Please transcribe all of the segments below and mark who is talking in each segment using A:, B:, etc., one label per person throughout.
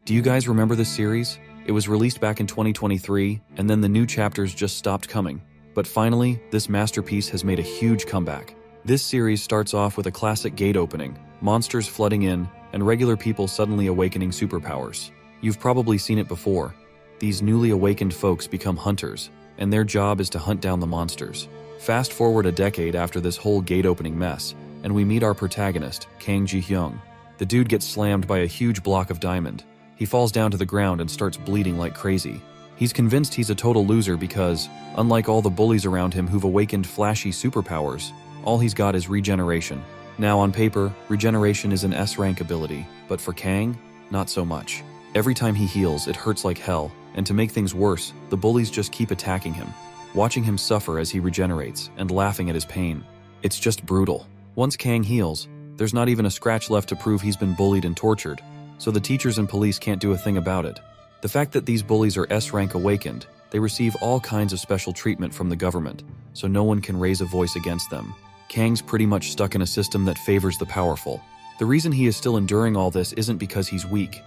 A: Do you guys remember this series? It was released back in 2023, and then the new chapters just stopped coming. But finally, this masterpiece has made a huge comeback. This series starts off with a classic gate opening, monsters flooding in, and regular people suddenly awakening superpowers. You've probably seen it before. These newly awakened folks become hunters, and their job is to hunt down the monsters. Fast forward a decade after this whole gate opening mess, and we meet our protagonist, Kang Ji-hyung. The dude gets slammed by a huge block of diamond. He falls down to the ground and starts bleeding like crazy. He's convinced he's a total loser because, unlike all the bullies around him who've awakened flashy superpowers, all he's got is regeneration. Now on paper, regeneration is an S-rank ability, but for Kang, not so much. Every time he heals, it hurts like hell, and to make things worse, the bullies just keep attacking him, watching him suffer as he regenerates and laughing at his pain. It's just brutal. Once Kang heals, there's not even a scratch left to prove he's been bullied and tortured, so the teachers and police can't do a thing about it. The fact that these bullies are S-rank awakened, they receive all kinds of special treatment from the government, so no one can raise a voice against them. Kang's pretty much stuck in a system that favors the powerful. The reason he is still enduring all this isn't because he's weak.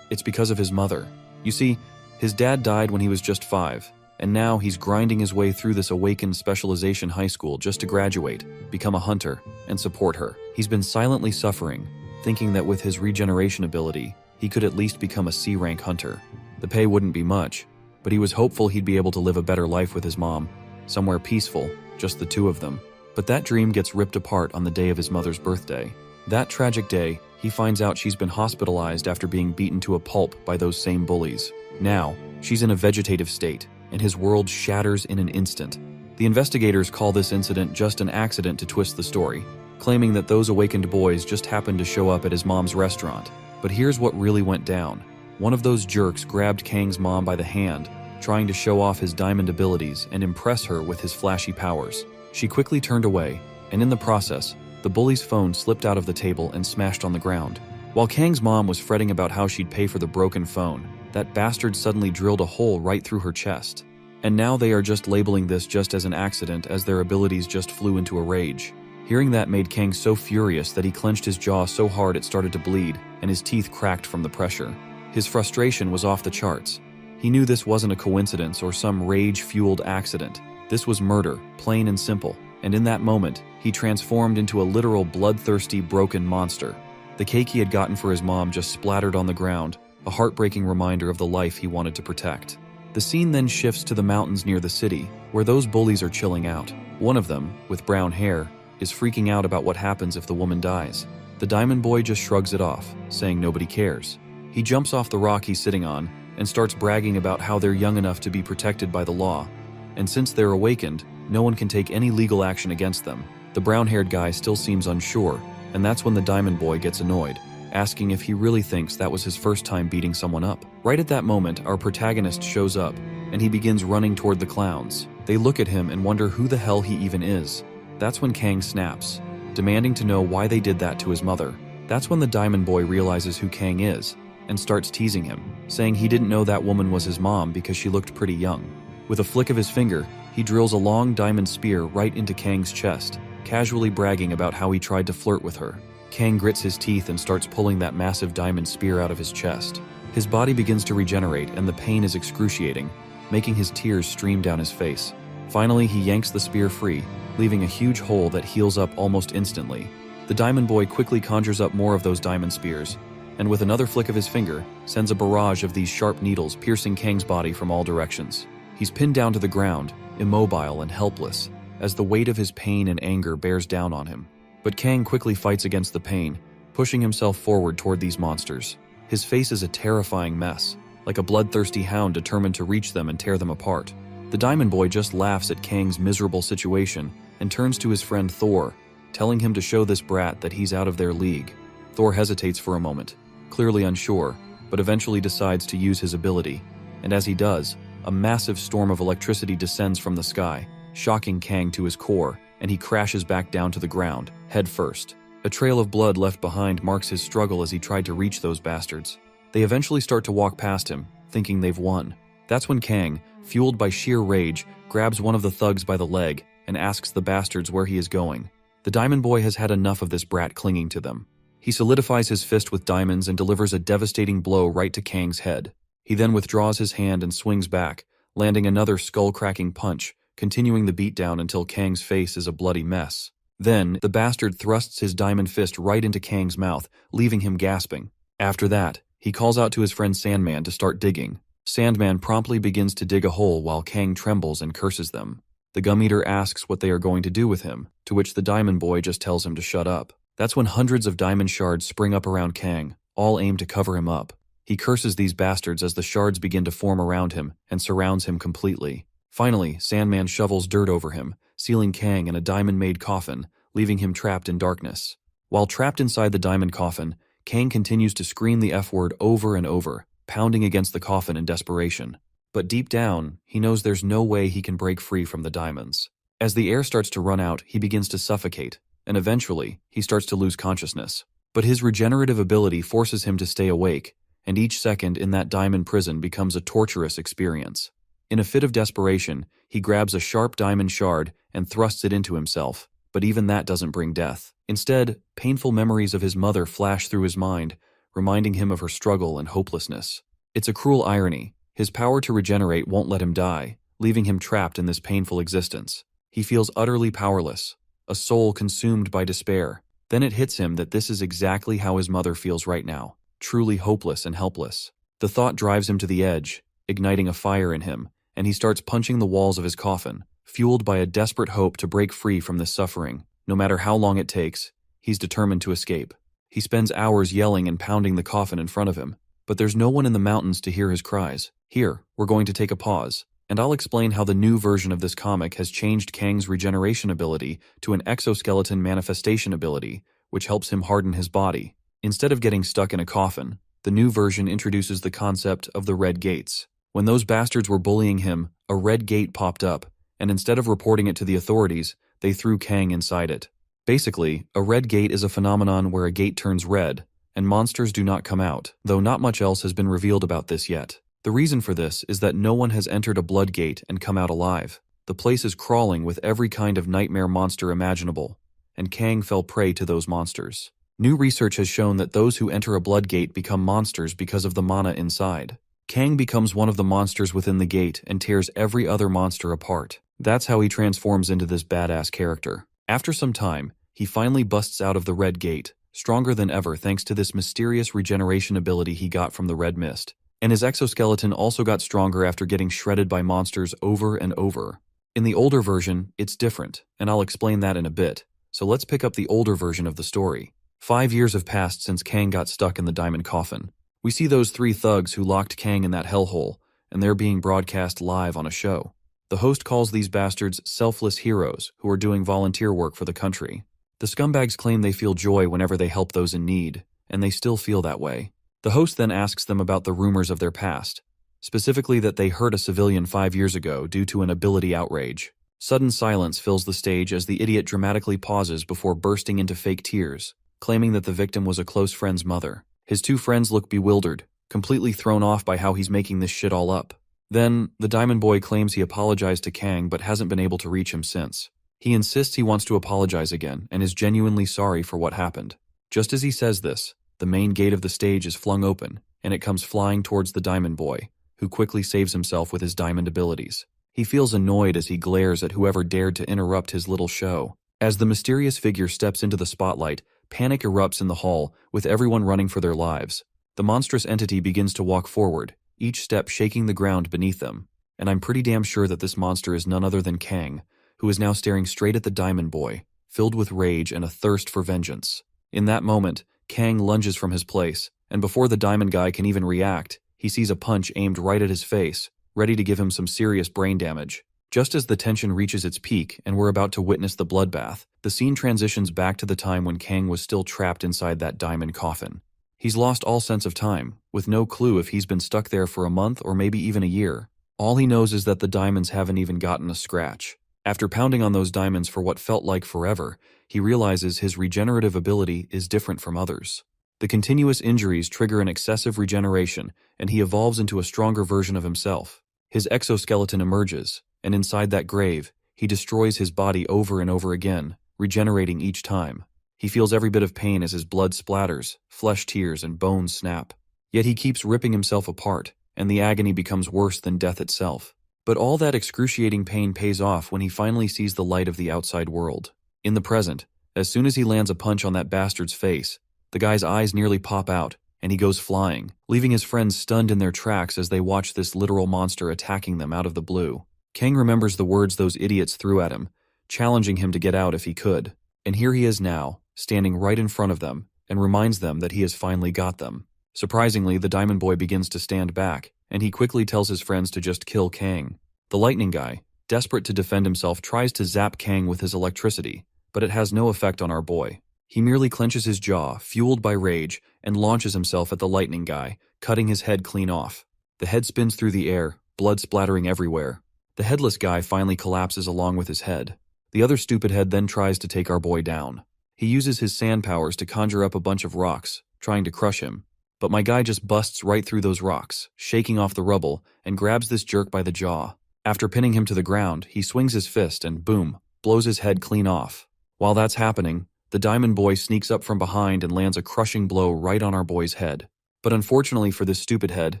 A: It's because of his mother. You see, his dad died when he was just 5, and now he's grinding his way through this awakened specialization high school just to graduate, become a hunter, and support her. He's been silently suffering, thinking that with his regeneration ability, he could at least become a C-rank hunter. The pay wouldn't be much, but he was hopeful he'd be able to live a better life with his mom, somewhere peaceful, just the two of them. But that dream gets ripped apart on the day of his mother's birthday. That tragic day, he finds out she's been hospitalized after being beaten to a pulp by those same bullies. Now, she's in a vegetative state, and his world shatters in an instant. The investigators call this incident just an accident to twist the story, claiming that those awakened boys just happened to show up at his mom's restaurant. But here's what really went down. One of those jerks grabbed Kang's mom by the hand, trying to show off his diamond abilities and impress her with his flashy powers. She quickly turned away, and in the process, the bully's phone slipped out of the table and smashed on the ground. While Kang's mom was fretting about how she'd pay for the broken phone, that bastard suddenly drilled a hole right through her chest. And now they are just labeling this just as an accident as their abilities just flew into a rage. Hearing that made Kang so furious that he clenched his jaw so hard it started to bleed, and his teeth cracked from the pressure. His frustration was off the charts. He knew this wasn't a coincidence or some rage-fueled accident. This was murder, plain and simple, and in that moment, he transformed into a literal bloodthirsty, broken monster. The cake he had gotten for his mom just splattered on the ground, a heartbreaking reminder of the life he wanted to protect. The scene then shifts to the mountains near the city, where those bullies are chilling out. One of them, with brown hair, is freaking out about what happens if the woman dies. The Diamond Boy just shrugs it off, saying nobody cares. He jumps off the rock he's sitting on and starts bragging about how they're young enough to be protected by the law. And since they're awakened, no one can take any legal action against them. The brown-haired guy still seems unsure, and that's when the Diamond Boy gets annoyed, asking if he really thinks that was his first time beating someone up. Right at that moment, our protagonist shows up, and he begins running toward the clowns. They look at him and wonder who the hell he even is. That's when Kang snaps, demanding to know why they did that to his mother. That's when the Diamond Boy realizes who Kang is, and starts teasing him, saying he didn't know that woman was his mom because she looked pretty young. With a flick of his finger, he drills a long diamond spear right into Kang's chest, casually bragging about how he tried to flirt with her. Kang grits his teeth and starts pulling that massive diamond spear out of his chest. His body begins to regenerate and the pain is excruciating, making his tears stream down his face. Finally, he yanks the spear free, leaving a huge hole that heals up almost instantly. The Diamond Boy quickly conjures up more of those diamond spears, and with another flick of his finger, sends a barrage of these sharp needles piercing Kang's body from all directions. He's pinned down to the ground, immobile and helpless, as the weight of his pain and anger bears down on him. But Kang quickly fights against the pain, pushing himself forward toward these monsters. His face is a terrifying mess, like a bloodthirsty hound determined to reach them and tear them apart. The Diamond Boy just laughs at Kang's miserable situation and turns to his friend Thor, telling him to show this brat that he's out of their league. Thor hesitates for a moment, clearly unsure, but eventually decides to use his ability, and as he does, a massive storm of electricity descends from the sky, shocking Kang to his core, and he crashes back down to the ground, head first. A trail of blood left behind marks his struggle as he tried to reach those bastards. They eventually start to walk past him, thinking they've won. That's when Kang, fueled by sheer rage, grabs one of the thugs by the leg and asks the bastards where he is going. The Diamond Boy has had enough of this brat clinging to them. He solidifies his fist with diamonds and delivers a devastating blow right to Kang's head. He then withdraws his hand and swings back, landing another skull-cracking punch, continuing the beatdown until Kang's face is a bloody mess. Then, the bastard thrusts his diamond fist right into Kang's mouth, leaving him gasping. After that, he calls out to his friend Sandman to start digging. Sandman promptly begins to dig a hole while Kang trembles and curses them. The Gum Eater asks what they are going to do with him, to which the Diamond Boy just tells him to shut up. That's when hundreds of diamond shards spring up around Kang, all aimed to cover him up. He curses these bastards as the shards begin to form around him and surrounds him completely. Finally, Sandman shovels dirt over him, sealing Kang in a diamond-made coffin, leaving him trapped in darkness. While trapped inside the diamond coffin, Kang continues to scream the F-word over and over, pounding against the coffin in desperation. But deep down, he knows there's no way he can break free from the diamonds. As the air starts to run out, he begins to suffocate, and eventually, he starts to lose consciousness. But his regenerative ability forces him to stay awake, and each second in that diamond prison becomes a torturous experience. In a fit of desperation, he grabs a sharp diamond shard and thrusts it into himself, but even that doesn't bring death. Instead, painful memories of his mother flash through his mind, reminding him of her struggle and hopelessness. It's a cruel irony. His power to regenerate won't let him die, leaving him trapped in this painful existence. He feels utterly powerless, a soul consumed by despair. Then it hits him that this is exactly how his mother feels right now, truly hopeless and helpless. The thought drives him to the edge, igniting a fire in him, and he starts punching the walls of his coffin, fueled by a desperate hope to break free from this suffering. No matter how long it takes, he's determined to escape. He spends hours yelling and pounding the coffin in front of him, but there's no one in the mountains to hear his cries. Here, we're going to take a pause, and I'll explain how the new version of this comic has changed Kang's regeneration ability to an exoskeleton manifestation ability, which helps him harden his body. Instead of getting stuck in a coffin, the new version introduces the concept of the red gates. When those bastards were bullying him, a red gate popped up, and instead of reporting it to the authorities, they threw Kang inside it. Basically, a red gate is a phenomenon where a gate turns red, and monsters do not come out, though not much else has been revealed about this yet. The reason for this is that no one has entered a blood gate and come out alive. The place is crawling with every kind of nightmare monster imaginable, and Kang fell prey to those monsters. New research has shown that those who enter a blood gate become monsters because of the mana inside. Kang becomes one of the monsters within the gate and tears every other monster apart. That's how he transforms into this badass character. After some time, he finally busts out of the red gate, stronger than ever thanks to this mysterious regeneration ability he got from the red mist. And his exoskeleton also got stronger after getting shredded by monsters over and over. In the older version, it's different, and I'll explain that in a bit. So let's pick up the older version of the story. 5 years have passed since Kang got stuck in the diamond coffin. We see those 3 thugs who locked Kang in that hellhole, and they're being broadcast live on a show. The host calls these bastards selfless heroes who are doing volunteer work for the country. The scumbags claim they feel joy whenever they help those in need, and they still feel that way. The host then asks them about the rumors of their past, specifically that they hurt a civilian 5 years ago due to an ability outrage. Sudden silence fills the stage as the idiot dramatically pauses before bursting into fake tears, claiming that the victim was a close friend's mother. His 2 friends look bewildered, completely thrown off by how he's making this shit all up. Then, the Diamond Boy claims he apologized to Kang but hasn't been able to reach him since. He insists he wants to apologize again and is genuinely sorry for what happened. Just as he says this, the main gate of the stage is flung open, and it comes flying towards the Diamond Boy, who quickly saves himself with his diamond abilities. He feels annoyed as he glares at whoever dared to interrupt his little show. As the mysterious figure steps into the spotlight, panic erupts in the hall, with everyone running for their lives. The monstrous entity begins to walk forward, each step shaking the ground beneath them. And I'm pretty damn sure that this monster is none other than Kang, who is now staring straight at the Diamond Boy, filled with rage and a thirst for vengeance. In that moment, Kang lunges from his place, and before the Diamond Guy can even react, he sees a punch aimed right at his face, ready to give him some serious brain damage. Just as the tension reaches its peak and we're about to witness the bloodbath, the scene transitions back to the time when Kang was still trapped inside that diamond coffin. He's lost all sense of time, with no clue if he's been stuck there for a month or maybe even a year. All he knows is that the diamonds haven't even gotten a scratch. After pounding on those diamonds for what felt like forever, he realizes his regenerative ability is different from others. The continuous injuries trigger an excessive regeneration, and he evolves into a stronger version of himself. His exoskeleton emerges, and inside that grave, he destroys his body over and over again, regenerating each time. He feels every bit of pain as his blood splatters, flesh tears, and bones snap. Yet he keeps ripping himself apart, and the agony becomes worse than death itself. But all that excruciating pain pays off when he finally sees the light of the outside world. In the present, as soon as he lands a punch on that bastard's face, the guy's eyes nearly pop out, and he goes flying, leaving his friends stunned in their tracks as they watch this literal monster attacking them out of the blue. Kang remembers the words those idiots threw at him, challenging him to get out if he could. And here he is now, standing right in front of them, and reminds them that he has finally got them. Surprisingly, the Diamond Boy begins to stand back, and he quickly tells his friends to just kill Kang. The Lightning Guy, desperate to defend himself, tries to zap Kang with his electricity, but it has no effect on our boy. He merely clenches his jaw, fueled by rage, and launches himself at the Lightning Guy, cutting his head clean off. The head spins through the air, blood splattering everywhere. The headless guy finally collapses along with his head. The other stupid head then tries to take our boy down. He uses his sand powers to conjure up a bunch of rocks, trying to crush him. But my guy just busts right through those rocks, shaking off the rubble, and grabs this jerk by the jaw. After pinning him to the ground, he swings his fist and, boom, blows his head clean off. While that's happening, the Diamond Boy sneaks up from behind and lands a crushing blow right on our boy's head. But unfortunately for this stupid head,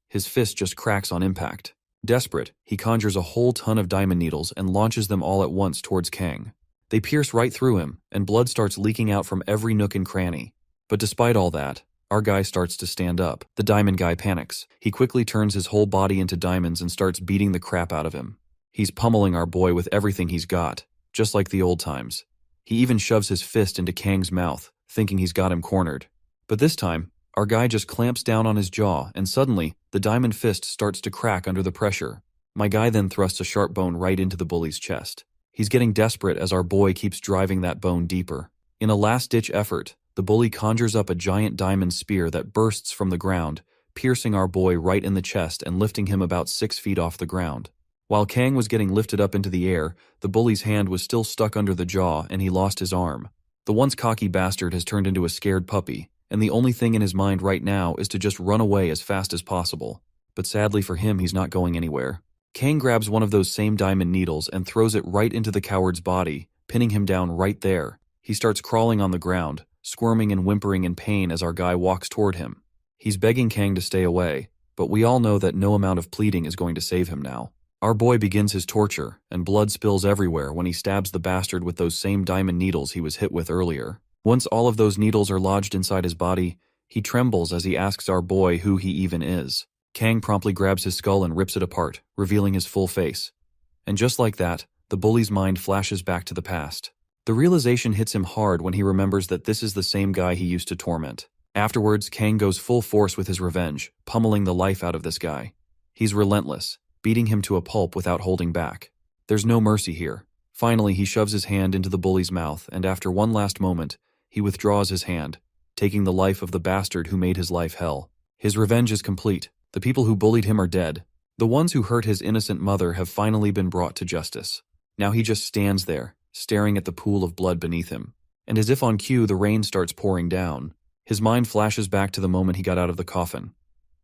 A: his fist just cracks on impact. Desperate, he conjures a whole ton of diamond needles and launches them all at once towards Kang. They pierce right through him, and blood starts leaking out from every nook and cranny. But despite all that, our guy starts to stand up. The Diamond Guy panics. He quickly turns his whole body into diamonds and starts beating the crap out of him. He's pummeling our boy with everything he's got, just like the old times. He even shoves his fist into Kang's mouth, thinking he's got him cornered. But this time, our guy just clamps down on his jaw, and suddenly, the diamond fist starts to crack under the pressure. My guy then thrusts a sharp bone right into the bully's chest. He's getting desperate as our boy keeps driving that bone deeper. In a last-ditch effort, the bully conjures up a giant diamond spear that bursts from the ground, piercing our boy right in the chest and lifting him about 6 feet off the ground. While Kang was getting lifted up into the air, the bully's hand was still stuck under the jaw and he lost his arm. The once cocky bastard has turned into a scared puppy, and the only thing in his mind right now is to just run away as fast as possible. But sadly for him, he's not going anywhere. Kang grabs one of those same diamond needles and throws it right into the coward's body, pinning him down right there. He starts crawling on the ground, squirming and whimpering in pain as our guy walks toward him. He's begging Kang to stay away, but we all know that no amount of pleading is going to save him now. Our boy begins his torture, and blood spills everywhere when he stabs the bastard with those same diamond needles he was hit with earlier. Once all of those needles are lodged inside his body, he trembles as he asks our boy who he even is. Kang promptly grabs his skull and rips it apart, revealing his full face. And just like that, the bully's mind flashes back to the past. The realization hits him hard when he remembers that this is the same guy he used to torment. Afterwards, Kang goes full force with his revenge, pummeling the life out of this guy. He's relentless, beating him to a pulp without holding back. There's no mercy here. Finally, he shoves his hand into the bully's mouth, and after one last moment, he withdraws his hand, taking the life of the bastard who made his life hell. His revenge is complete. The people who bullied him are dead. The ones who hurt his innocent mother have finally been brought to justice. Now he just stands there, staring at the pool of blood beneath him. And as if on cue, the rain starts pouring down. His mind flashes back to the moment he got out of the coffin.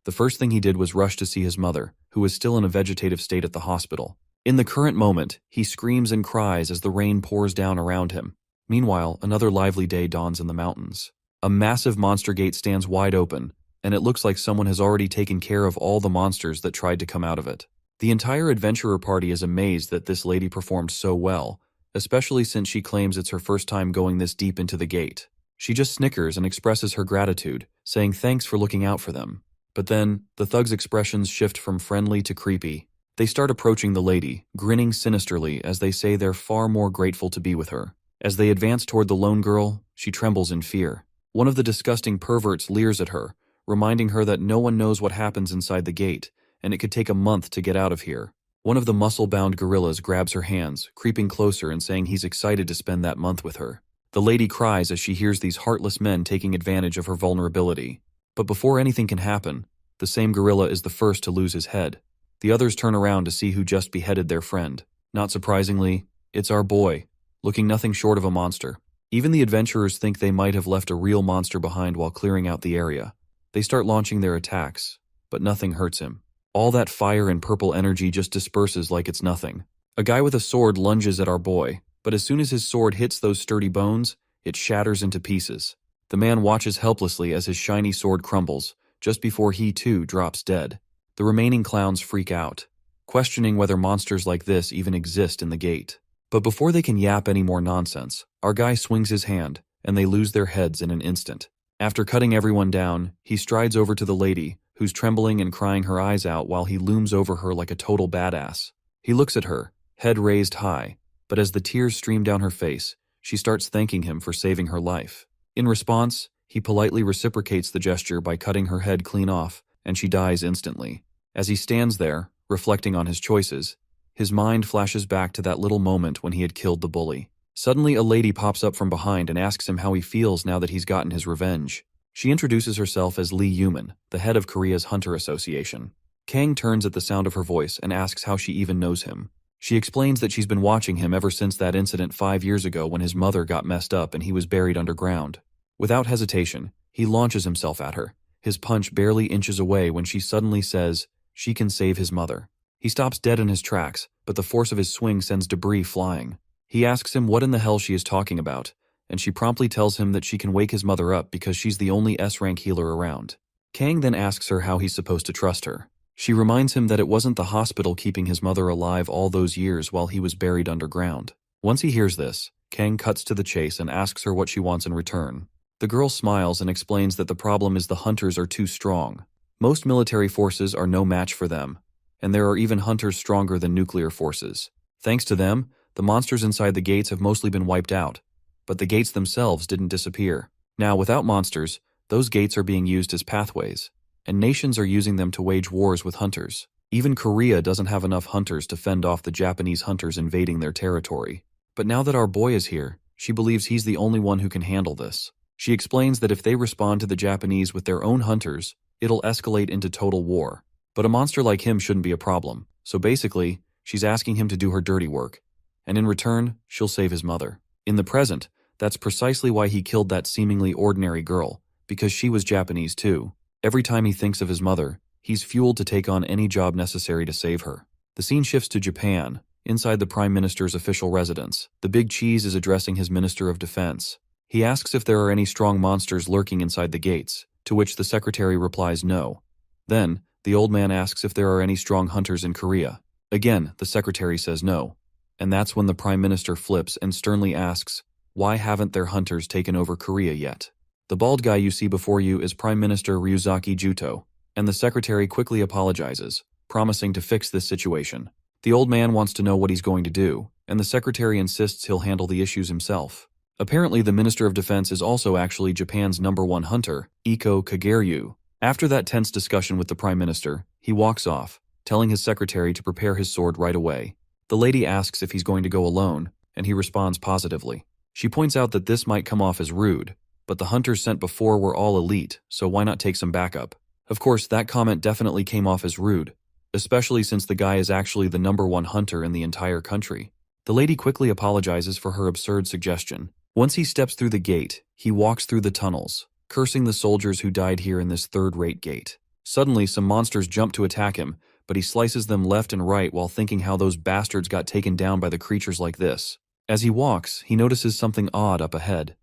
A: The first thing he did was rush to see his mother, who was still in a vegetative state at the hospital. In the current moment, he screams and cries as the rain pours down around him. Meanwhile, another lively day dawns in the mountains. A massive monster gate stands wide open, and it looks like someone has already taken care of all the monsters that tried to come out of it. The entire adventurer party is amazed that this lady performed so well, especially since she claims it's her first time going this deep into the gate. She just snickers and expresses her gratitude, saying thanks for looking out for them. But then, the thugs' expressions shift from friendly to creepy. They start approaching the lady, grinning sinisterly as they say they're far more grateful to be with her. As they advance toward the lone girl, she trembles in fear. One of the disgusting perverts leers at her, reminding her that no one knows what happens inside the gate, and it could take a month to get out of here. One of the muscle-bound gorillas grabs her hands, creeping closer and saying he's excited to spend that month with her. The lady cries as she hears these heartless men taking advantage of her vulnerability. But before anything can happen, the same gorilla is the first to lose his head. The others turn around to see who just beheaded their friend. Not surprisingly, it's our boy, looking nothing short of a monster. Even the adventurers think they might have left a real monster behind while clearing out the area. They start launching their attacks, but nothing hurts him. All that fire and purple energy just disperses like it's nothing. A guy with a sword lunges at our boy, but as soon as his sword hits those sturdy bones, It shatters into pieces. The man watches helplessly as his shiny sword crumbles, just before he too drops dead. The remaining clowns freak out, questioning whether monsters like this even exist in the gate. But before they can yap any more nonsense, our guy swings his hand, and they lose their heads in an instant. After cutting everyone down, he strides over to the lady, who's trembling and crying her eyes out while he looms over her like a total badass. He looks at her, head raised high, but as the tears stream down her face, she starts thanking him for saving her life. In response, he politely reciprocates the gesture by cutting her head clean off, and she dies instantly. As he stands there, reflecting on his choices, his mind flashes back to that little moment when he had killed the bully. Suddenly, a lady pops up from behind and asks him how he feels now that he's gotten his revenge. She introduces herself as Lee Yuman, the head of Korea's Hunter Association. Kang turns at the sound of her voice and asks how she even knows him. She explains that she's been watching him ever since that incident 5 years ago when his mother got messed up and he was buried underground. Without hesitation, he launches himself at her. His punch barely inches away when she suddenly says she can save his mother. He stops dead in his tracks, but the force of his swing sends debris flying. He asks him what in the hell she is talking about, and she promptly tells him that she can wake his mother up because she's the only S-rank healer around. Kang then asks her how he's supposed to trust her. She reminds him that it wasn't the hospital keeping his mother alive all those years while he was buried underground. Once he hears this, Kang cuts to the chase and asks her what she wants in return. The girl smiles and explains that the problem is the hunters are too strong. Most military forces are no match for them, and there are even hunters stronger than nuclear forces. Thanks to them, the monsters inside the gates have mostly been wiped out, but the gates themselves didn't disappear. Now, without monsters, those gates are being used as pathways, and nations are using them to wage wars with hunters. Even Korea doesn't have enough hunters to fend off the Japanese hunters invading their territory. But now that our boy is here, she believes he's the only one who can handle this. She explains that if they respond to the Japanese with their own hunters, it'll escalate into total war. But a monster like him shouldn't be a problem, so basically, she's asking him to do her dirty work, and in return, she'll save his mother. In the present, that's precisely why he killed that seemingly ordinary girl, because she was Japanese too. Every time he thinks of his mother, he's fueled to take on any job necessary to save her. The scene shifts to Japan. Inside the Prime Minister's official residence, the Big Cheese is addressing his Minister of Defense. He asks if there are any strong monsters lurking inside the gates, to which the secretary replies no. Then, the old man asks if there are any strong hunters in Korea. Again, the secretary says no. And that's when the Prime Minister flips and sternly asks, why haven't their hunters taken over Korea yet? The bald guy you see before you is Prime Minister Ryuzaki Juto, and the secretary quickly apologizes, promising to fix this situation. The old man wants to know what he's going to do, and the secretary insists he'll handle the issues himself. Apparently, the Minister of Defense is also actually Japan's #1 hunter, Iko Kageryu. After that tense discussion with the Prime Minister, he walks off, telling his secretary to prepare his sword right away. The lady asks if he's going to go alone, and he responds positively. She points out that this might come off as rude, but the hunters sent before were all elite, so why not take some backup? Of course, that comment definitely came off as rude, especially since the guy is actually the #1 hunter in the entire country. The lady quickly apologizes for her absurd suggestion. Once he steps through the gate, he walks through the tunnels, cursing the soldiers who died here in this third-rate gate. Suddenly, some monsters jump to attack him, but he slices them left and right while thinking how those bastards got taken down by the creatures like this. As he walks, he notices something odd up ahead,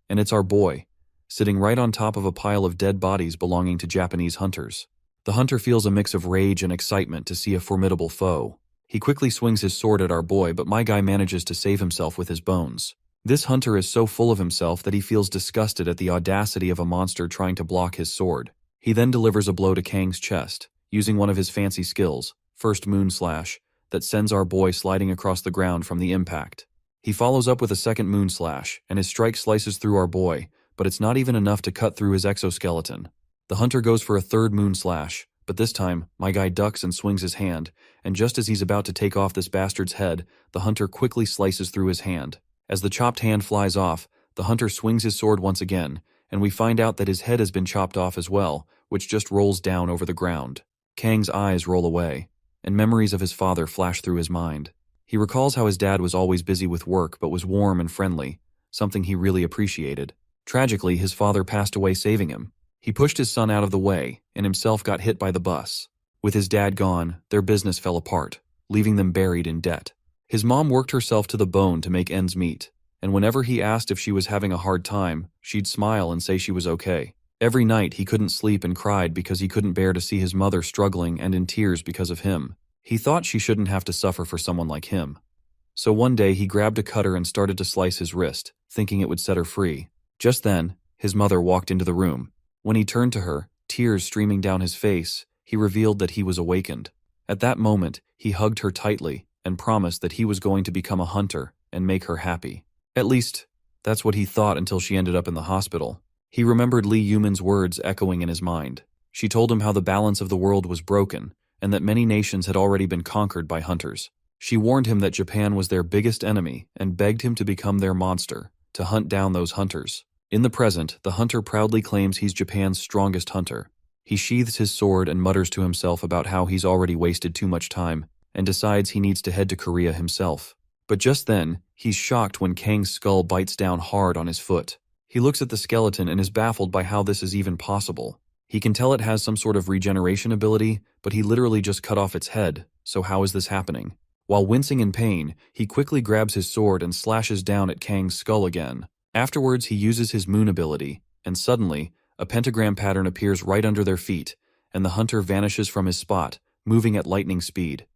A: and it's our boy, sitting right on top of a pile of dead bodies belonging to Japanese hunters. The hunter feels a mix of rage and excitement to see a formidable foe. He quickly swings his sword at our boy, but my guy manages to save himself with his bones. This hunter is so full of himself that he feels disgusted at the audacity of a monster trying to block his sword. He then delivers a blow to Kang's chest, using one of his fancy skills, First Moon Slash, that sends our boy sliding across the ground from the impact. He follows up with a second Moon Slash, and his strike slices through our boy, but it's not even enough to cut through his exoskeleton. The hunter goes for a third Moon Slash, but this time, my guy ducks and swings his hand, and just as he's about to take off this bastard's head, the hunter quickly slices through his hand. As the chopped hand flies off, the hunter swings his sword once again, and we find out that his head has been chopped off as well, which just rolls down over the ground. Kang's eyes roll away, and memories of his father flash through his mind. He recalls how his dad was always busy with work but was warm and friendly, something he really appreciated. Tragically, his father passed away saving him. He pushed his son out of the way, and himself got hit by the bus. With his dad gone, their business fell apart, leaving them buried in debt. His mom worked herself to the bone to make ends meet, and whenever he asked if she was having a hard time, she'd smile and say she was okay. Every night he couldn't sleep and cried because he couldn't bear to see his mother struggling and in tears because of him. He thought she shouldn't have to suffer for someone like him. So one day he grabbed a cutter and started to slice his wrist, thinking it would set her free. Just then, his mother walked into the room. When he turned to her, tears streaming down his face, he revealed that he was awakened. At that moment, he hugged her tightly and promised that he was going to become a hunter and make her happy. At least, that's what he thought until she ended up in the hospital. He remembered Lee Yuman's words echoing in his mind. She told him how the balance of the world was broken and that many nations had already been conquered by hunters. She warned him that Japan was their biggest enemy and begged him to become their monster, to hunt down those hunters. In the present, the hunter proudly claims he's Japan's strongest hunter. He sheathes his sword and mutters to himself about how he's already wasted too much time and decides he needs to head to Korea himself. But just then, he's shocked when Kang's skull bites down hard on his foot. He looks at the skeleton and is baffled by how this is even possible. He can tell it has some sort of regeneration ability, but he literally just cut off its head, so how is this happening? While wincing in pain, he quickly grabs his sword and slashes down at Kang's skull again. Afterwards, he uses his moon ability, and suddenly, a pentagram pattern appears right under their feet, and the hunter vanishes from his spot, moving at lightning speed.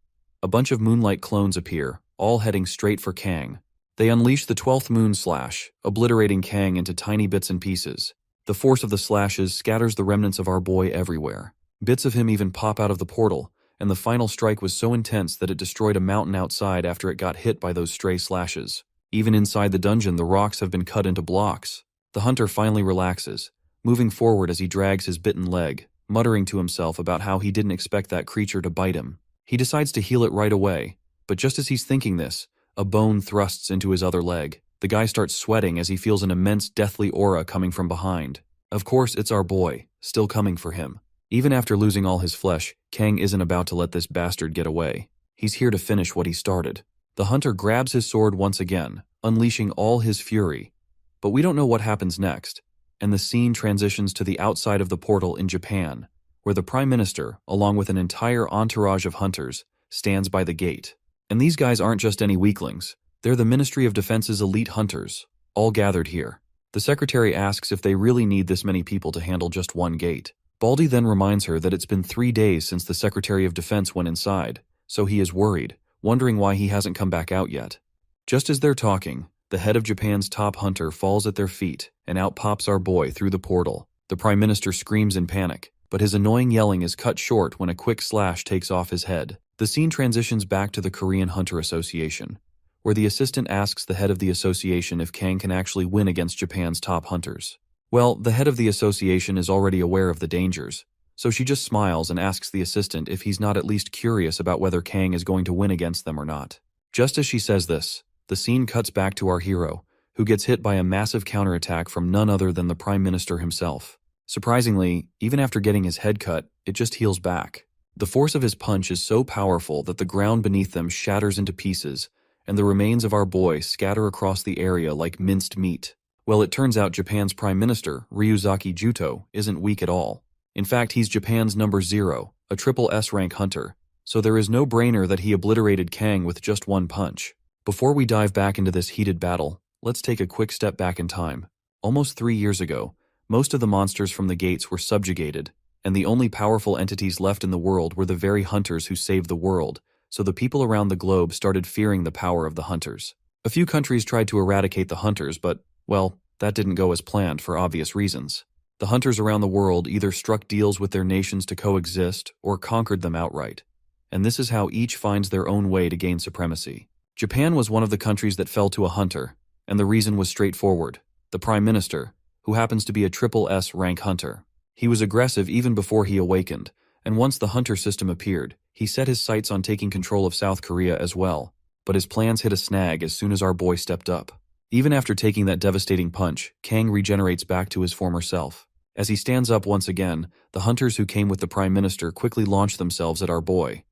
A: A bunch of moonlight clones appear, all heading straight for Kang. They unleash the 12th moon slash, obliterating Kang into tiny bits and pieces. The force of the slashes scatters the remnants of our boy everywhere. Bits of him even pop out of the portal, and the final strike was so intense that it destroyed a mountain outside after it got hit by those stray slashes. Even inside the dungeon, the rocks have been cut into blocks. The hunter finally relaxes, moving forward as he drags his bitten leg, muttering to himself about how he didn't expect that creature to bite him. He decides to heal it right away, but just as he's thinking this, a bone thrusts into his other leg. The guy starts sweating as he feels an immense deathly aura coming from behind. Of course, it's our boy, still coming for him. Even after losing all his flesh, Kang isn't about to let this bastard get away. He's here to finish what he started. The hunter grabs his sword once again, unleashing all his fury. But we don't know what happens next, and the scene transitions to the outside of the portal in Japan, where the Prime Minister, along with an entire entourage of hunters, stands by the gate. And these guys aren't just any weaklings. They're the Ministry of Defense's elite hunters, all gathered here. The secretary asks if they really need this many people to handle just one gate. Baldy then reminds her that it's been 3 days since the Secretary of Defense went inside, so he is worried, wondering why he hasn't come back out yet. Just as they're talking, the head of Japan's top hunter falls at their feet, and out pops our boy through the portal. The Prime Minister screams in panic, but his annoying yelling is cut short when a quick slash takes off his head. The scene transitions back to the Korean Hunter Association, where the assistant asks the head of the association if Kang can actually win against Japan's top hunters. Well, the head of the association is already aware of the dangers, so she just smiles and asks the assistant if he's not at least curious about whether Kang is going to win against them or not. Just as she says this, the scene cuts back to our hero, who gets hit by a massive counterattack from none other than the Prime Minister himself. Surprisingly, even after getting his head cut, it just heals back. The force of his punch is so powerful that the ground beneath them shatters into pieces, and the remains of our boy scatter across the area like minced meat. Well, it turns out Japan's Prime Minister, Ryuzaki Juto, isn't weak at all. In fact, he's Japan's number 0, a triple S rank hunter, so there is no brainer that he obliterated Kang with just one punch. Before we dive back into this heated battle, let's take a quick step back in time. Almost 3 years ago, most of the monsters from the gates were subjugated, and the only powerful entities left in the world were the very hunters who saved the world, so the people around the globe started fearing the power of the hunters. A few countries tried to eradicate the hunters, but well, that didn't go as planned for obvious reasons. The hunters around the world either struck deals with their nations to coexist or conquered them outright. And this is how each finds their own way to gain supremacy. Japan was one of the countries that fell to a hunter, and the reason was straightforward. The Prime Minister, who happens to be a triple S rank hunter. He was aggressive even before he awakened, and once the hunter system appeared, he set his sights on taking control of South Korea as well. But his plans hit a snag as soon as our boy stepped up. Even after taking that devastating punch, Kang regenerates back to his former self. As he stands up once again, the hunters who came with the Prime Minister quickly launch themselves at our boy.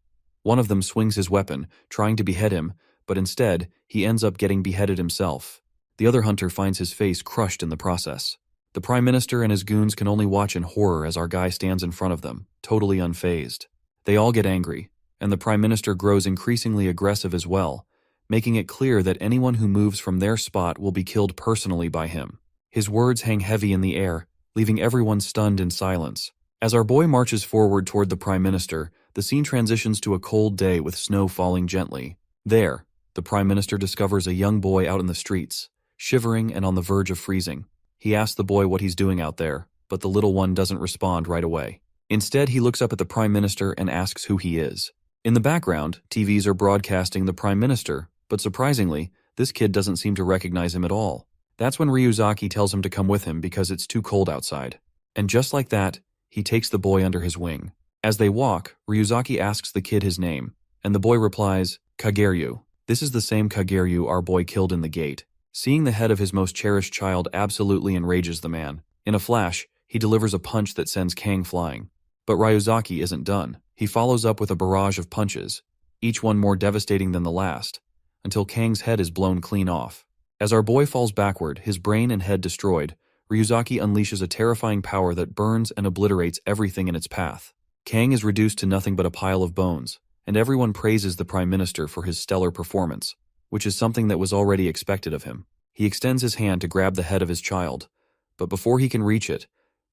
A: One of them swings his weapon, trying to behead him, but instead, he ends up getting beheaded himself. The other hunter finds his face crushed in the process. The Prime Minister and his goons can only watch in horror as our guy stands in front of them, totally unfazed. They all get angry, and the Prime Minister grows increasingly aggressive as well, making it clear that anyone who moves from their spot will be killed personally by him. His words hang heavy in the air, leaving everyone stunned in silence. As our boy marches forward toward the Prime Minister, the scene transitions to a cold day with snow falling gently. There, the Prime Minister discovers a young boy out in the streets, shivering and on the verge of freezing. He asks the boy what he's doing out there, but the little one doesn't respond right away. Instead, he looks up at the Prime Minister and asks who he is. In the background, TVs are broadcasting the Prime Minister, but surprisingly, this kid doesn't seem to recognize him at all. That's when Ryuzaki tells him to come with him because it's too cold outside. And just like that, he takes the boy under his wing. As they walk, Ryuzaki asks the kid his name, and the boy replies, Kageryu. This is the same Kageryu our boy killed in the gate. Seeing the head of his most cherished child absolutely enrages the man. In a flash, he delivers a punch that sends Kang flying. But Ryuzaki isn't done. He follows up with a barrage of punches, each one more devastating than the last, until Kang's head is blown clean off. As our boy falls backward, his brain and head destroyed, Ryuzaki unleashes a terrifying power that burns and obliterates everything in its path. Kang is reduced to nothing but a pile of bones, and everyone praises the Prime Minister for his stellar performance, which is something that was already expected of him. He extends his hand to grab the head of his child, but before he can reach it,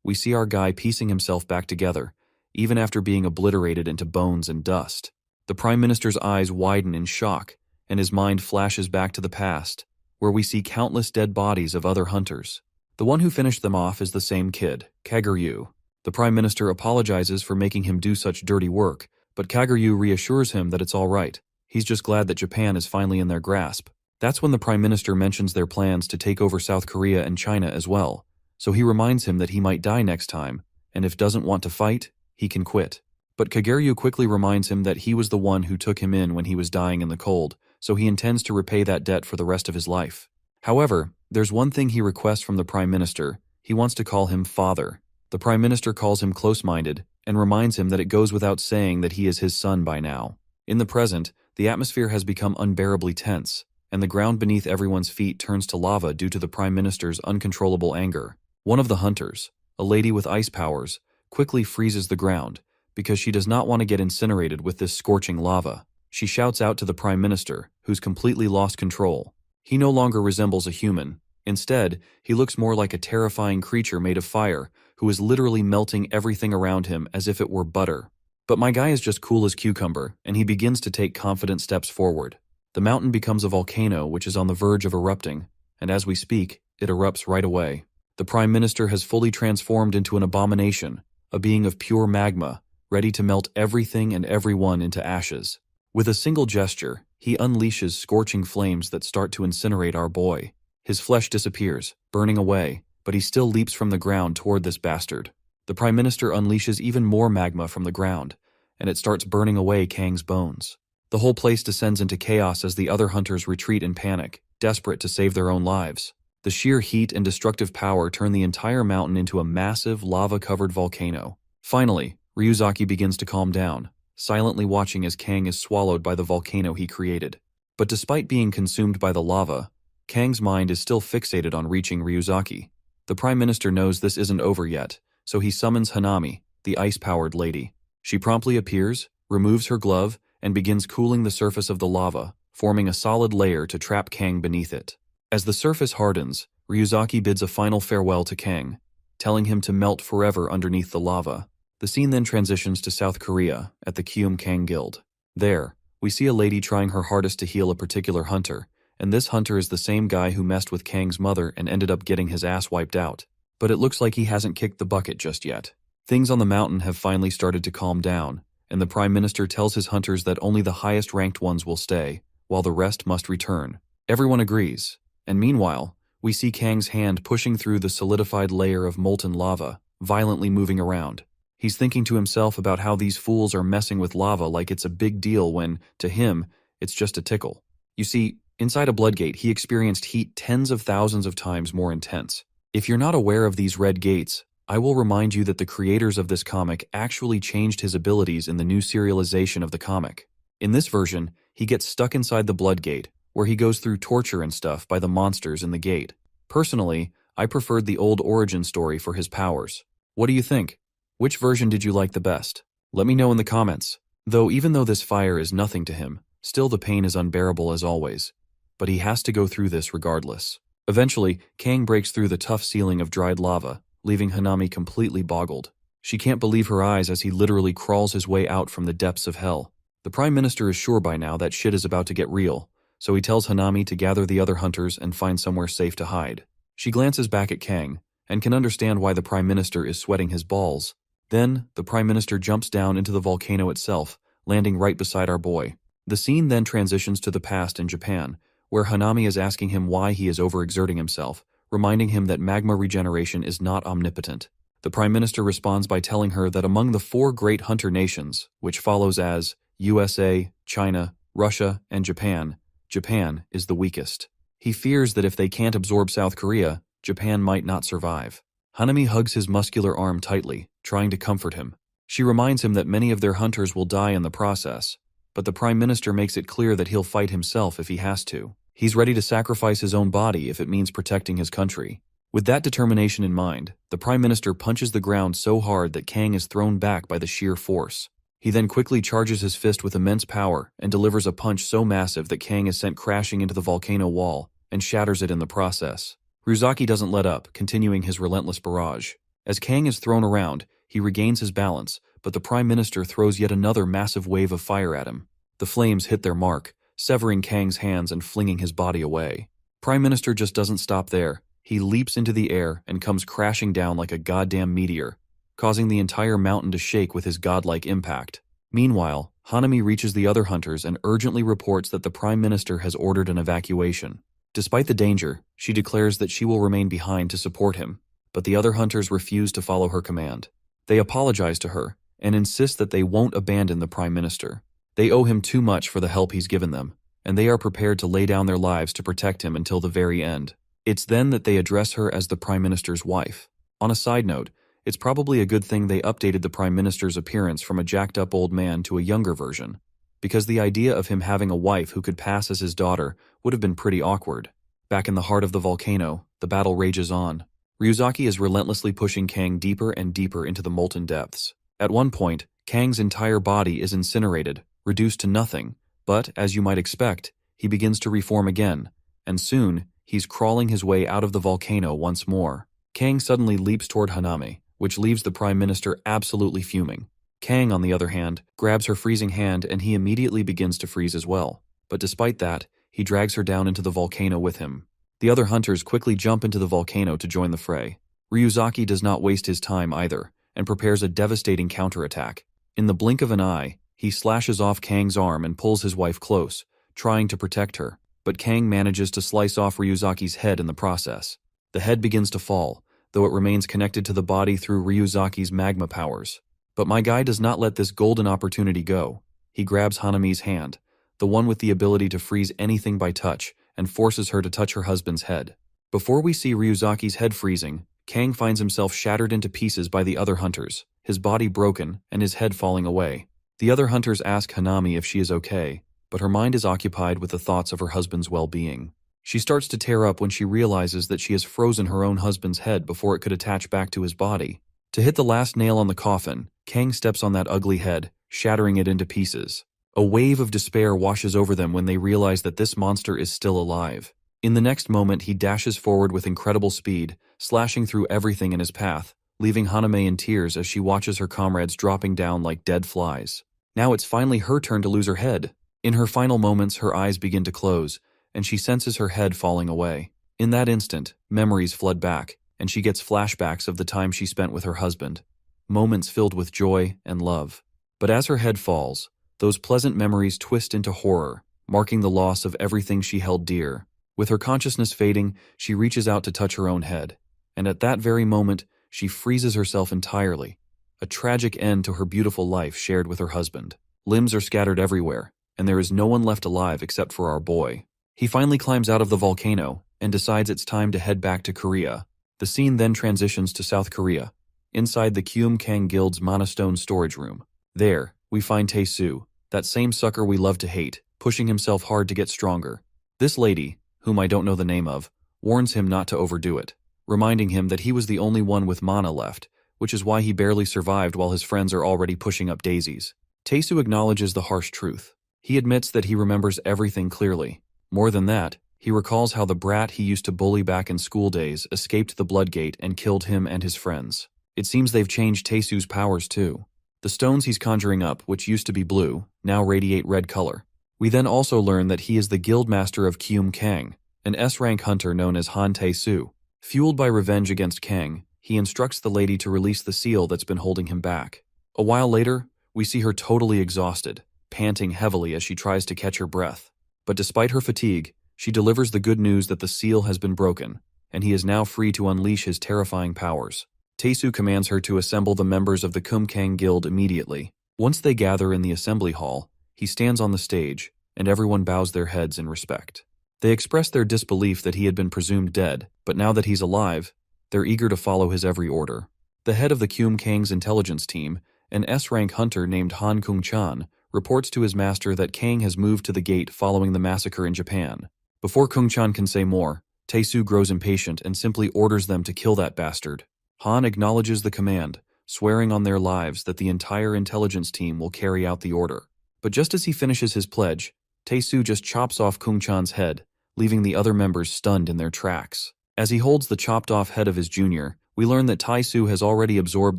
A: we see our guy piecing himself back together, even after being obliterated into bones and dust. The Prime Minister's eyes widen in shock, and his mind flashes back to the past, where we see countless dead bodies of other hunters. The one who finished them off is the same kid, Kageryu. The Prime Minister apologizes for making him do such dirty work, but Kageryu reassures him that it's all right. He's just glad that Japan is finally in their grasp. That's when the Prime Minister mentions their plans to take over South Korea and China as well, so he reminds him that he might die next time, and if doesn't want to fight, he can quit. But Kageryu quickly reminds him that he was the one who took him in when he was dying in the cold, so he intends to repay that debt for the rest of his life. However, there's one thing he requests from the Prime Minister. He wants to call him father. The Prime Minister calls him close-minded and reminds him that it goes without saying that he is his son by now. In the present, the atmosphere has become unbearably tense, and the ground beneath everyone's feet turns to lava due to the Prime Minister's uncontrollable anger. One of the hunters, a lady with ice powers, quickly freezes the ground because she does not want to get incinerated with this scorching lava. She shouts out to the Prime Minister, who's completely lost control. He no longer resembles a human. Instead, he looks more like a terrifying creature made of fire, who is literally melting everything around him as if it were butter. But my guy is just cool as cucumber, and he begins to take confident steps forward. The mountain becomes a volcano which is on the verge of erupting, and as we speak, it erupts right away. The Prime Minister has fully transformed into an abomination, a being of pure magma, ready to melt everything and everyone into ashes. With a single gesture, he unleashes scorching flames that start to incinerate our boy. His flesh disappears, burning away, but he still leaps from the ground toward this bastard. The Prime Minister unleashes even more magma from the ground, and it starts burning away Kang's bones. The whole place descends into chaos as the other hunters retreat in panic, desperate to save their own lives. The sheer heat and destructive power turn the entire mountain into a massive, lava-covered volcano. Finally, Ryuzaki begins to calm down, silently watching as Kang is swallowed by the volcano he created. But despite being consumed by the lava, Kang's mind is still fixated on reaching Ryuzaki. The Prime Minister knows this isn't over yet, so he summons Hanami, the ice-powered lady. She promptly appears, removes her glove, and begins cooling the surface of the lava, forming a solid layer to trap Kang beneath it. As the surface hardens, Ryuzaki bids a final farewell to Kang, telling him to melt forever underneath the lava. The scene then transitions to South Korea, at the Kang Guild. There, we see a lady trying her hardest to heal a particular hunter, and this hunter is the same guy who messed with Kang's mother and ended up getting his ass wiped out. But it looks like he hasn't kicked the bucket just yet. Things on the mountain have finally started to calm down, and the Prime Minister tells his hunters that only the highest-ranked ones will stay, while the rest must return. Everyone agrees, and meanwhile, we see Kang's hand pushing through the solidified layer of molten lava, violently moving around. He's thinking to himself about how these fools are messing with lava like it's a big deal when, to him, it's just a tickle. You see, inside a Bloodgate, he experienced heat tens of thousands of times more intense. If you're not aware of these red gates, I will remind you that the creators of this comic actually changed his abilities in the new serialization of the comic. In this version, he gets stuck inside the Bloodgate, where he goes through torture and stuff by the monsters in the gate. Personally, I preferred the old origin story for his powers. What do you think? Which version did you like the best? Let me know in the comments. Though even though this fire is nothing to him, Still, the pain is unbearable as always. But he has to go through this regardless. Eventually, Kang breaks through the tough ceiling of dried lava, leaving Hanami completely boggled. She can't believe her eyes as he literally crawls his way out from the depths of hell. The Prime Minister is sure by now that shit is about to get real, so he tells Hanami to gather the other hunters and find somewhere safe to hide. She glances back at Kang, and can understand why the Prime Minister is sweating his balls. Then, the Prime Minister jumps down into the volcano itself, landing right beside our boy. The scene then transitions to the past in Japan, where Hanami is asking him why he is overexerting himself, reminding him that magma regeneration is not omnipotent. The Prime Minister responds by telling her that among the 4 great hunter nations, which follows as USA, China, Russia, and Japan, Japan is the weakest. He fears that if they can't absorb South Korea, Japan might not survive. Hanami hugs his muscular arm tightly, trying to comfort him. She reminds him that many of their hunters will die in the process, but the Prime Minister makes it clear that he'll fight himself if he has to. He's ready to sacrifice his own body if it means protecting his country. With that determination in mind, the Prime Minister punches the ground so hard that Kang is thrown back by the sheer force. He then quickly charges his fist with immense power and delivers a punch so massive that Kang is sent crashing into the volcano wall and shatters it in the process. Ryuzaki doesn't let up, continuing his relentless barrage. As Kang is thrown around, he regains his balance, but the Prime Minister throws yet another massive wave of fire at him. The flames hit their mark, severing Kang's hands and flinging his body away. Prime Minister just doesn't stop there. He leaps into the air and comes crashing down like a goddamn meteor, causing the entire mountain to shake with his godlike impact. Meanwhile, Hanami reaches the other hunters and urgently reports that the Prime Minister has ordered an evacuation. Despite the danger, she declares that she will remain behind to support him, but the other hunters refuse to follow her command. They apologize to her and insist that they won't abandon the Prime Minister. They owe him too much for the help he's given them, and they are prepared to lay down their lives to protect him until the very end. It's then that they address her as the Prime Minister's wife. On a side note, it's probably a good thing they updated the Prime Minister's appearance from a jacked-up old man to a younger version, because the idea of him having a wife who could pass as his daughter would have been pretty awkward. Back in the heart of the volcano, the battle rages on. Ryuzaki is relentlessly pushing Kang deeper and deeper into the molten depths. At one point, Kang's entire body is incinerated, reduced to nothing, but, as you might expect, he begins to reform again, and soon, he's crawling his way out of the volcano once more. Kang suddenly leaps toward Hanami, which leaves the Prime Minister absolutely fuming. Kang, on the other hand, grabs her freezing hand and he immediately begins to freeze as well. But despite that, he drags her down into the volcano with him. The other hunters quickly jump into the volcano to join the fray. Ryuzaki does not waste his time either, and prepares a devastating counterattack. In the blink of an eye, he slashes off Kang's arm and pulls his wife close, trying to protect her, but Kang manages to slice off Ryuzaki's head in the process. The head begins to fall, though it remains connected to the body through Ryuzaki's magma powers. But my guy does not let this golden opportunity go. He grabs Hanami's hand, the one with the ability to freeze anything by touch, and forces her to touch her husband's head. Before we see Ryuzaki's head freezing, Kang finds himself shattered into pieces by the other hunters, his body broken and his head falling away. The other hunters ask Hanami if she is okay, but her mind is occupied with the thoughts of her husband's well-being. She starts to tear up when she realizes that she has frozen her own husband's head before it could attach back to his body. To hit the last nail on the coffin, Kang steps on that ugly head, shattering it into pieces. A wave of despair washes over them when they realize that this monster is still alive. In the next moment, he dashes forward with incredible speed, slashing through everything in his path, leaving Haname in tears as she watches her comrades dropping down like dead flies. Now it's finally her turn to lose her head. In her final moments, her eyes begin to close, and she senses her head falling away. In that instant, memories flood back, and she gets flashbacks of the time she spent with her husband, moments filled with joy and love. But as her head falls, those pleasant memories twist into horror, marking the loss of everything she held dear. With her consciousness fading, she reaches out to touch her own head, and at that very moment, she freezes herself entirely, a tragic end to her beautiful life shared with her husband. Limbs are scattered everywhere, and there is no one left alive except for our boy. He finally climbs out of the volcano and decides it's time to head back to Korea. The scene then transitions to South Korea, inside the Kyum Kang Guild's monostone storage room. There, we find Tae-soo, that same sucker we love to hate, pushing himself hard to get stronger. This lady, whom I don't know the name of, warns him not to overdo it, reminding him that he was the only one with mana left, which is why he barely survived while his friends are already pushing up daisies. Tae-soo acknowledges the harsh truth, He admits that he remembers everything clearly. More than that, he recalls how the brat he used to bully back in school days escaped the Bloodgate and killed him and his friends. It seems they've changed Taesu's powers too. The stones he's conjuring up, which used to be blue, now radiate red color. We then also learn that he is the guild master of Kyum Kang, an S-rank hunter known as Han Tae-soo. Fueled by revenge against Kang, he instructs the lady to release the seal that's been holding him back. A while later, we see her totally exhausted, panting heavily as she tries to catch her breath. But despite her fatigue, she delivers the good news that the seal has been broken, and he is now free to unleash his terrifying powers. Tae-soo commands her to assemble the members of the Kyum Kang Guild immediately. Once they gather in the assembly hall, he stands on the stage, and everyone bows their heads in respect. They express their disbelief that he had been presumed dead, but now that he's alive, they're eager to follow his every order. The head of the Kyum Kang's intelligence team, an S-rank hunter named Han Kung-chan, reports to his master that Kang has moved to the gate following the massacre in Japan. Before Kung-chan can say more, Tae-soo grows impatient and simply orders them to kill that bastard. Han acknowledges the command, swearing on their lives that the entire intelligence team will carry out the order. But just as he finishes his pledge, Tae-soo just chops off Kung-chan's head, leaving the other members stunned in their tracks. As he holds the chopped-off head of his junior, we learn that Tae-soo has already absorbed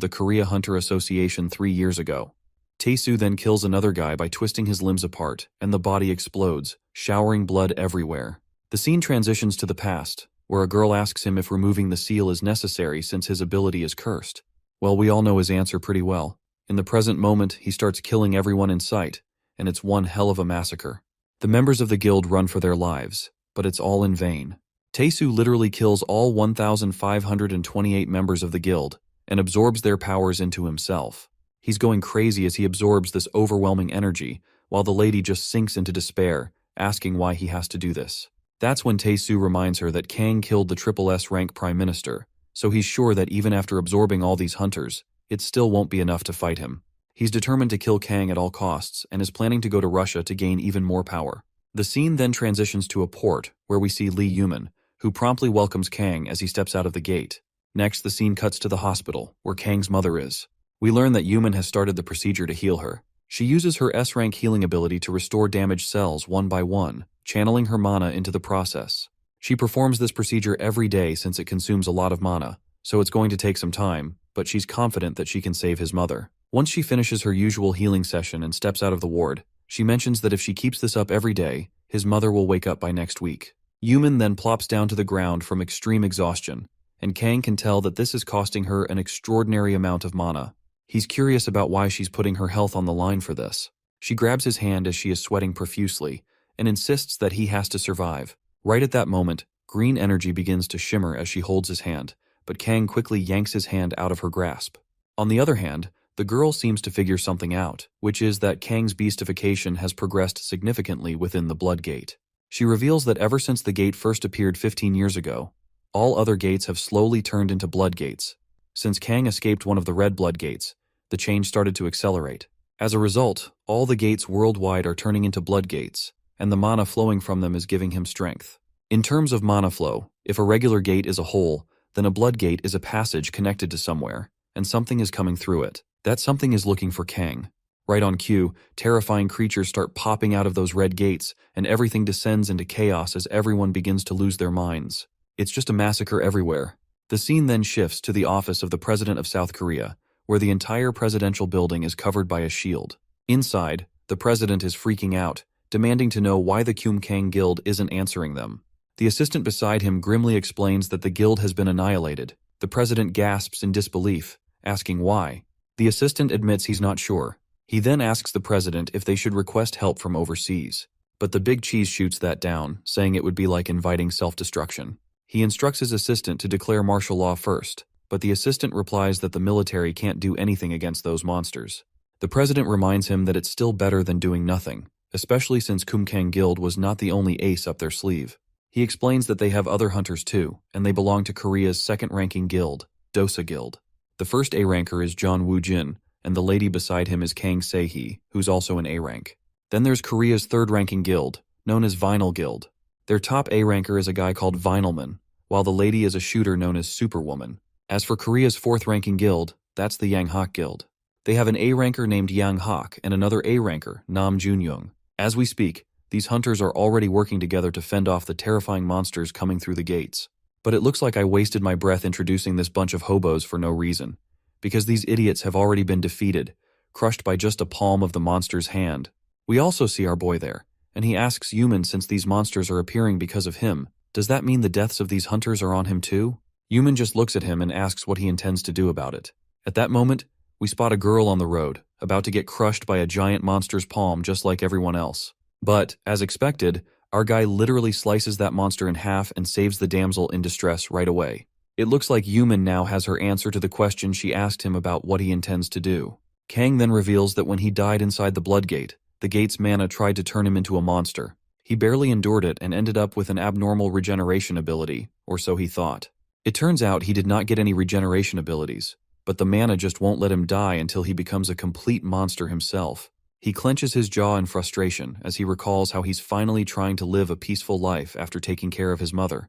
A: the Korea Hunter Association 3 years ago. Tae-soo then kills another guy by twisting his limbs apart, and the body explodes, showering blood everywhere. The scene transitions to the past, where a girl asks him if removing the seal is necessary since his ability is cursed. Well, we all know his answer pretty well. In the present moment, he starts killing everyone in sight, and it's one hell of a massacre. The members of the guild run for their lives, but it's all in vain. Tae-soo literally kills all 1,528 members of the guild and absorbs their powers into himself. He's going crazy as he absorbs this overwhelming energy, while the lady just sinks into despair, asking why he has to do this. That's when Tae-soo reminds her that Kang killed the Triple S rank prime minister, so he's sure that even after absorbing all these hunters, it still won't be enough to fight him. He's determined to kill Kang at all costs and is planning to go to Russia to gain even more power. The scene then transitions to a port where we see Lee Yuman, who promptly welcomes Kang as he steps out of the gate. Next, the scene cuts to the hospital, where Kang's mother is. We learn that Yuman has started the procedure to heal her. She uses her S-rank healing ability to restore damaged cells one by one, channeling her mana into the process. She performs this procedure every day since it consumes a lot of mana, so it's going to take some time, but she's confident that she can save his mother. Once she finishes her usual healing session and steps out of the ward, she mentions that if she keeps this up every day, his mother will wake up by next week. Yuman then plops down to the ground from extreme exhaustion, and Kang can tell that this is costing her an extraordinary amount of mana. He's curious about why she's putting her health on the line for this. She grabs his hand as she is sweating profusely, and insists that he has to survive. Right at that moment, green energy begins to shimmer as she holds his hand, but Kang quickly yanks his hand out of her grasp. On the other hand, the girl seems to figure something out, which is that Kang's beastification has progressed significantly within the Blood Gate. She reveals that ever since the gate first appeared 15 years ago, all other gates have slowly turned into blood gates. Since Kang escaped one of the red blood gates, the change started to accelerate. As a result, all the gates worldwide are turning into blood gates, and the mana flowing from them is giving him strength. In terms of mana flow, if a regular gate is a hole, then a blood gate is a passage connected to somewhere, and something is coming through it. That something is looking for Kang. Right on cue, terrifying creatures start popping out of those red gates, and everything descends into chaos as everyone begins to lose their minds. It's just a massacre everywhere. The scene then shifts to the office of the President of South Korea, where the entire presidential building is covered by a shield. Inside, the president is freaking out, demanding to know why the Kyum Kang Guild isn't answering them. The assistant beside him grimly explains that the guild has been annihilated. The president gasps in disbelief, asking why. The assistant admits he's not sure. He then asks the president if they should request help from overseas. But the big cheese shoots that down, saying it would be like inviting self-destruction. He instructs his assistant to declare martial law first, but the assistant replies that the military can't do anything against those monsters. The president reminds him that it's still better than doing nothing, especially since Kyum Kang Guild was not the only ace up their sleeve. He explains that they have other hunters too, and they belong to Korea's second-ranking guild, Dosa Guild. The first A-ranker is John Woo-jin, and the lady beside him is Kang Se-hee, who's also an A-rank. Then there's Korea's third-ranking guild, known as Vinyl Guild. Their top A-ranker is a guy called Vinylman, while the lady is a shooter known as Superwoman. As for Korea's fourth-ranking guild, that's the Yang Hak Guild. They have an A-ranker named Yang Hak and another A-ranker, Nam Junyoung. As we speak, these hunters are already working together to fend off the terrifying monsters coming through the gates. But it looks like I wasted my breath introducing this bunch of hobos for no reason, because these idiots have already been defeated, crushed by just a palm of the monster's hand. We also see our boy there, and he asks Yuman, since these monsters are appearing because of him, does that mean the deaths of these hunters are on him too? Yuman just looks at him and asks what he intends to do about it. At that moment, we spot a girl on the road, about to get crushed by a giant monster's palm just like everyone else. But, as expected, our guy literally slices that monster in half and saves the damsel in distress right away. It looks like Yuman now has her answer to the question she asked him about what he intends to do. Kang then reveals that when he died inside the Blood Gate, the gate's mana tried to turn him into a monster. He barely endured it and ended up with an abnormal regeneration ability, or so he thought. It turns out he did not get any regeneration abilities, but the mana just won't let him die until he becomes a complete monster himself. He clenches his jaw in frustration as he recalls how he's finally trying to live a peaceful life after taking care of his mother.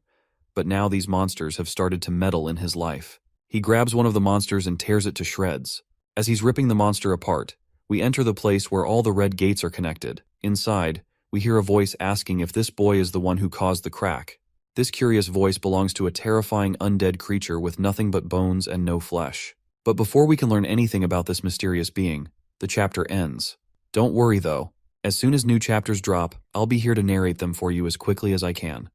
A: But now these monsters have started to meddle in his life. He grabs one of the monsters and tears it to shreds. As he's ripping the monster apart, we enter the place where all the red gates are connected. Inside, we hear a voice asking if this boy is the one who caused the crack. This curious voice belongs to a terrifying undead creature with nothing but bones and no flesh. But before we can learn anything about this mysterious being, the chapter ends. Don't worry though, as soon as new chapters drop, I'll be here to narrate them for you as quickly as I can.